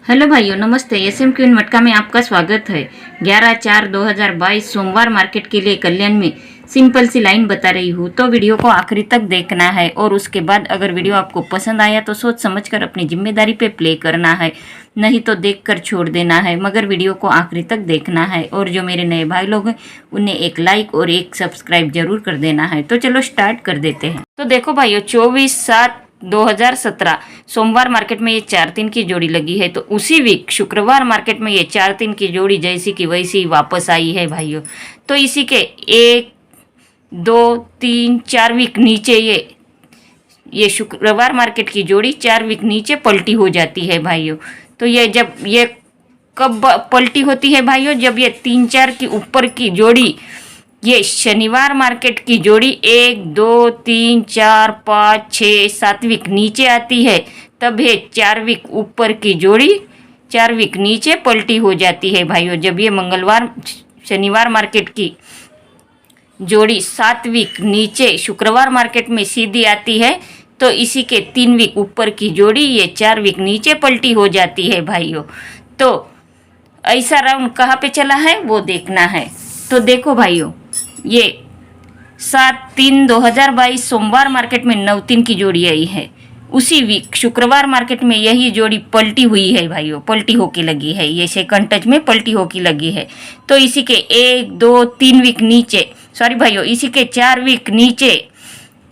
Hello भाइयों, नमस्ते। SM queen मटका में आपका स्वागत है। 11/4/2022 सोमवार मार्केट के लिए कल्याण में सिंपल सी लाइन बता रही हूँ, तो वीडियो को आखिरी तक देखना है। और उसके बाद अगर वीडियो आपको पसंद आया तो सोच समझकर अपनी जिम्मेदारी पे प्ले करना है, नहीं तो देखकर छोड़ देना है, मगर वीडियो को आखिरी तक देखना है। और जो मेरे नए भाई लोग हैं उन्हें एक लाइक और एक सब्सक्राइब जरूर कर देना है। तो चलो स्टार्ट कर देते हैं। तो देखो भाइयों, 24/7/2017 सोमवार मार्केट में ये 4-3 की जोड़ी लगी है। तो उसी वीक शुक्रवार मार्केट में ये 4-3 की जोड़ी जैसी की वैसी वापस आई है भाइयों। तो इसी के 1, 2, 3, 4 वीक नीचे ये शुक्रवार मार्केट की जोड़ी 4 वीक नीचे पलटी हो जाती है भाइयों। तो ये कब पलटी होती है भाइयों? जब ये 3-4 की ऊपर की जोड़ी, ये शनिवार मार्केट की जोड़ी 1, 2, 3, 4, 5, 6, 7 वीक नीचे आती है, तब ये 4 वीक ऊपर की जोड़ी 4 वीक नीचे पलटी हो जाती है भाइयों। जब ये शनिवार मार्केट की जोड़ी 7 वीक नीचे शुक्रवार मार्केट में सीधी आती है, तो इसी के 3 वीक ऊपर की जोड़ी ये 4 वीक नीचे पलटी हो जाती है भाइयों। तो ऐसा राउंड कहाँ पे चला है वो देखना है। तो देखो भाइयों, ये 7/3/2022 सोमवार मार्केट में 9-3 की जोड़ी आई है। उसी वीक शुक्रवार मार्केट में यही जोड़ी पलटी हुई है भाइयों, पलटी होके लगी है, ये सेकंड टच में पलटी होके लगी है। तो इसी के 1, 2, 3 वीक नीचे, सॉरी भाइयों, इसी के 4 वीक नीचे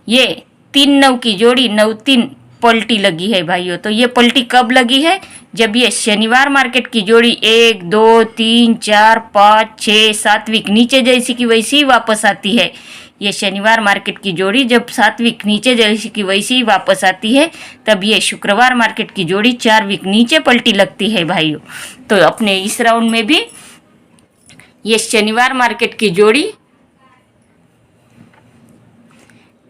ये 3-9 की जोड़ी 9-3 पलटी लगी है भाइयों। तो ये पलटी कब लगी है? जब ये शनिवार मार्केट की जोड़ी 1, 2, 3, 4, 5, 6, 7 वीक नीचे जैसी की वैसी ही वापस आती है। ये शनिवार मार्केट की जोड़ी जब 7 वीक नीचे जैसी की वैसी ही वापस आती है, तब ये शुक्रवार मार्केट की जोड़ी 4 वीक नीचे पलटी लगती है भाइयों। तो अपने इस राउंड में भी ये शनिवार मार्केट की जोड़ी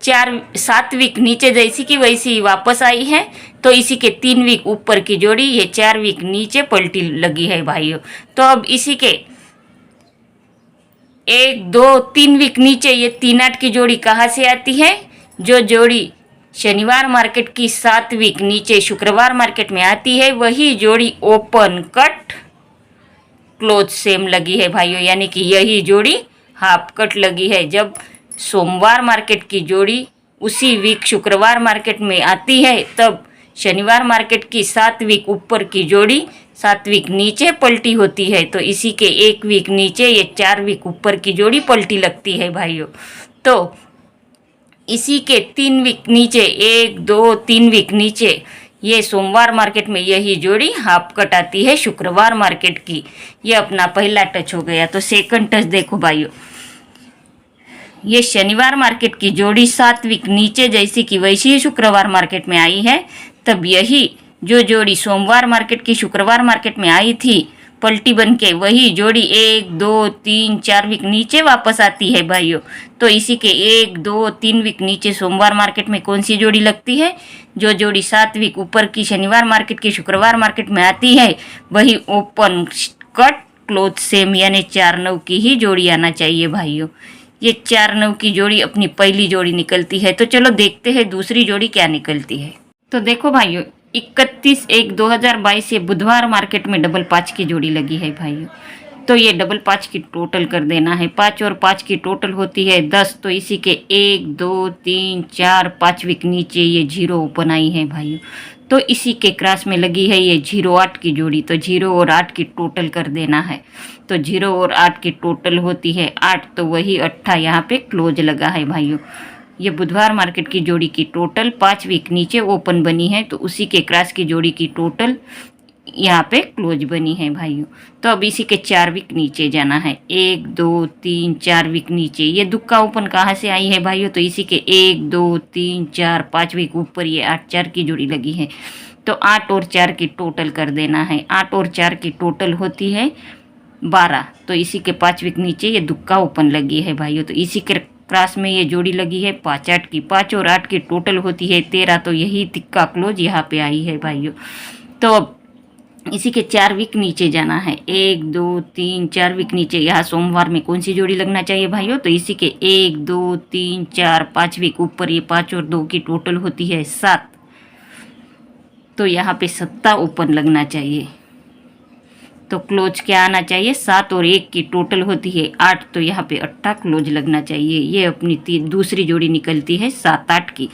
7 वीक नीचे जैसी की वैसी वापस आई है। तो इसी के 3 वीक ऊपर की जोड़ी ये 4 वीक नीचे पलटी लगी है भाइयों। तो अब इसी के 1, 2, 3 वीक नीचे ये 3-8 की जोड़ी कहाँ से आती है? जो जोड़ी शनिवार मार्केट की 7 वीक नीचे शुक्रवार मार्केट में आती है, वही जोड़ी ओपन कट क्लोज सेम लगी है भाइयों, यानी कि यही जोड़ी हाफ कट लगी है। जब सोमवार मार्केट की जोड़ी उसी वीक शुक्रवार मार्केट में आती है, तब शनिवार मार्केट की 7 वीक ऊपर की जोड़ी 7 वीक नीचे पलटी होती है। तो इसी के 1 वीक नीचे ये 4 वीक ऊपर की जोड़ी पलटी लगती है भाइयों। तो इसी के 3 वीक नीचे, 1, 2, 3 वीक नीचे ये सोमवार मार्केट में यही जोड़ी हाफ कट आती है शुक्रवार मार्केट की। ये अपना पहला टच हो गया। तो सेकंड टच देखो भाइयों, ये शनिवार मार्केट की जोड़ी 7 वीक नीचे जैसी की वैसी ही शुक्रवार मार्केट में आई है, तब यही जो जोड़ी सोमवार मार्केट की शुक्रवार मार्केट में आई थी पलटी बन के, वही जोड़ी 1, 2, 3, 4 वीक नीचे वापस आती है भाइयों। तो इसी के 1, 2, 3 वीक नीचे सोमवार मार्केट में कौन सी जोड़ी लगती है? जो जोड़ी 7 वीक ऊपर की शनिवार मार्केट की शुक्रवार मार्केट में आती है, वही ओपन कट क्लोज सेम यानी 4-9 की ही जोड़ी आना चाहिए भाइयों। ये 4-9 की जोड़ी अपनी पहली जोड़ी निकलती है। तो चलो देखते हैं दूसरी जोड़ी क्या निकलती है। तो देखो भाइयों, 31/1/2022 ये बुधवार मार्केट में 5-5 की जोड़ी लगी है भाइयों। तो ये 5-5 की टोटल कर देना है। 5 और 5 की टोटल होती है 10। तो इसी के 1, 2, 3, 4, 5 वीक नीचे ये 0 ओपन आई है भाइयों। तो इसी के क्रॉस में लगी है ये 0-8 की जोड़ी। तो 0 और 8 की टोटल कर देना है। तो 0 और 8 की टोटल होती है 8। तो वही 8 यहाँ पे क्लोज लगा है भाइयों। ये बुधवार मार्केट की जोड़ी की टोटल 5 वीक नीचे ओपन बनी है, तो उसी के क्रॉस की जोड़ी की टोटल यहाँ पे क्लोज बनी है भाइयों। तो अब इसी के 4 वीक नीचे जाना है। 1, 2, 3, 4 वीक नीचे ये दुक्का ओपन कहाँ से आई है भाइयों? तो इसी के 1, 2, 3, 4, 5 वीक ऊपर ये 8-4 की जोड़ी लगी है। तो 8 और 4 की टोटल कर देना है। 8 और 4 की टोटल होती है 12। तो इसी के 5 वीक नीचे ये दुक्का ओपन लगी है भाइयों। तो इसी के क्रॉस में ये जोड़ी लगी है 5-8 की। 5 और 8 की टोटल होती है 13। तो यही तिक्का क्लोज यहाँ पे आई है भाइयों। तो अब इसी के 4 वीक नीचे जाना है। 1, 2, 3, 4 वीक नीचे यहाँ सोमवार में कौन सी जोड़ी लगना चाहिए भाइयों? तो इसी के 1, 2, 3, 4, 5 वीक ऊपर ये 5 और 2 की टोटल होती है 7। तो यहाँ पे 7 ओपन लगना चाहिए। तो क्लोज क्या आना चाहिए, 7 और 1 की टोटल होती है 8, तो यहाँ पे 8 क्लोज लगना चाहिए। ये अपनी दूसरी जोड़ी निकलती है 7 8 की।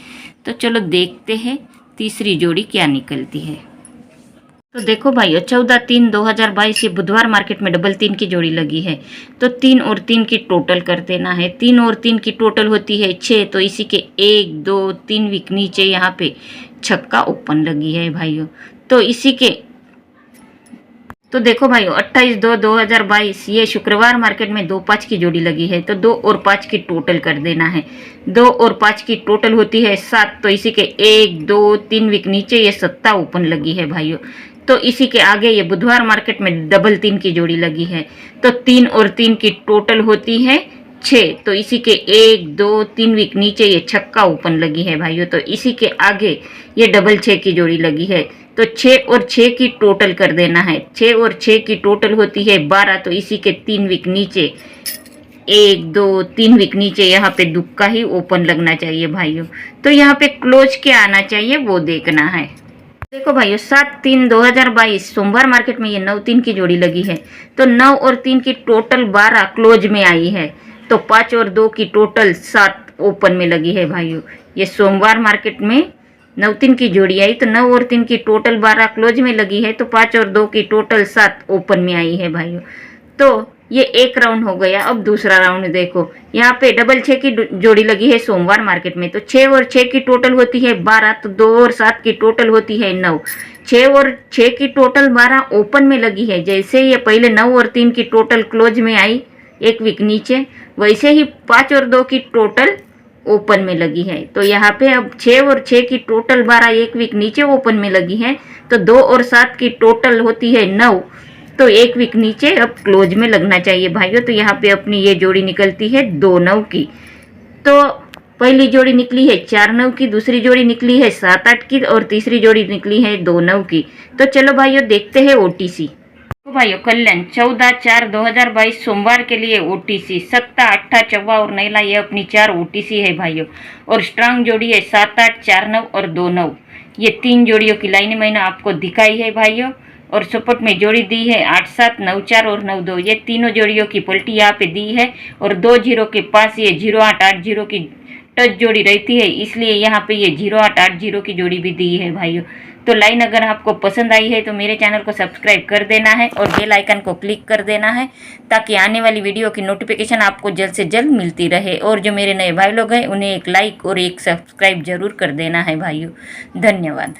तो चलो देखते हैं तीसरी जोड़ी क्या निकलती है। तो देखो भाइयों 14/3/2022 ये बुधवार मार्केट में डबल 3 की जोड़ी लगी है। तो 3 और 3 की टोटल कर देना है। 3 और 3 की टोटल होती है 6, तो इसी के 1 2 3 वीक नीचे यहाँ पे छक्का ओपन लगी है भाइयों। तो इसी के तो देखो भाइयों 28/2/2022 ये शुक्रवार मार्केट में 2 5 की जोड़ी लगी है। तो 2 और 5 की टोटल कर देना है। 2 और 5 की टोटल होती है 7, तो इसी के 1 2 3 वीक नीचे ये सत्ता ओपन लगी है भाइयों। तो इसी के आगे ये बुधवार मार्केट में डबल 3 की जोड़ी लगी है। तो 3 और 3 की टोटल होती है 6, तो इसी के 1 2 3 वीक नीचे ये छक्का ओपन लगी है भाइयों। तो इसी के आगे ये डबल 6 की जोड़ी लगी है। तो 6 और 6 की टोटल कर देना है। 6 और 6 की टोटल होती है 12, तो इसी के 3 वीक नीचे 1 2 3 वीक नीचे यहाँ पे दुक्का ही ओपन लगना चाहिए भाइयों। तो यहाँ पे क्लोज क्या आना चाहिए वो देखना है। देखो भाइयों 7/3/2022 सोमवार मार्केट में ये 9 3 की जोड़ी लगी है। तो 9 और 3 की टोटल 12 क्लोज में आई है। तो 5 और 2 की टोटल 7 ओपन में लगी है भाइयों। ये सोमवार मार्केट में 9 3 की जोड़ी आई, तो 9 और 3 की टोटल 12 क्लोज में लगी है। तो 5 और 2 की टोटल 7 ओपन में आई है भाइयों। तो ये एक राउंड हो गया। अब दूसरा राउंड देखो, यहाँ पे डबल 6 की जोड़ी लगी है सोमवार मार्केट में। तो 6 और 6 की टोटल होती है 12, तो 2 और 7 की टोटल होती है 9। 6 और 6 की टोटल 12 ओपन में लगी है। जैसे ये पहले 9 और 3 की टोटल क्लोज में आई एक वीक नीचे, वैसे ही 5 और 2 की टोटल ओपन में लगी है। तो यहाँ पे अब 6 और 6 की टोटल 12 एक वीक नीचे ओपन में लगी है। तो 2 और 7 की टोटल होती है 9, तो एक वीक नीचे अब क्लोज में लगना चाहिए भाइयों। तो यहाँ पे अपनी ये जोड़ी निकलती है 2 9 की। तो पहली जोड़ी निकली है 4 9 की, दूसरी जोड़ी निकली है 7 8 की और तीसरी जोड़ी निकली है 2 9 की। तो चलो भाइयों देखते हैं ओटीसी। तो भाइयों कल्याण 14/4/2022 सोमवार के लिए ओटीसी सत्ता 8 चौवा और नैला ये अपनी 4 ओटीसी है भाइयों। और स्ट्रांग जोड़ी है 7 8 4 9 और 2 9। ये 3 जोड़ियों की लाइन मैंने आपको दिखाई है भाइयों। और सपोर्ट में जोड़ी दी है 8 7 9 4 और 9 2। ये तीनों जोड़ियों की पलटी यहाँ पे दी है। और 2 0 के पास ये 0 8 8 0 की टच जोड़ी रहती है, इसलिए यहाँ पे ये 0 8 8 0 की जोड़ी भी दी है भाइयों। तो लाइन अगर आपको पसंद आई है तो मेरे चैनल को सब्सक्राइब कर देना है और बेल आइकन को क्लिक कर देना है, ताकि आने वाली वीडियो की नोटिफिकेशन आपको जल्द से जल्द मिलती रहे। और जो मेरे नए भाई लोग हैं उन्हें एक लाइक और एक सब्सक्राइब जरूर कर देना है भाइयों। धन्यवाद।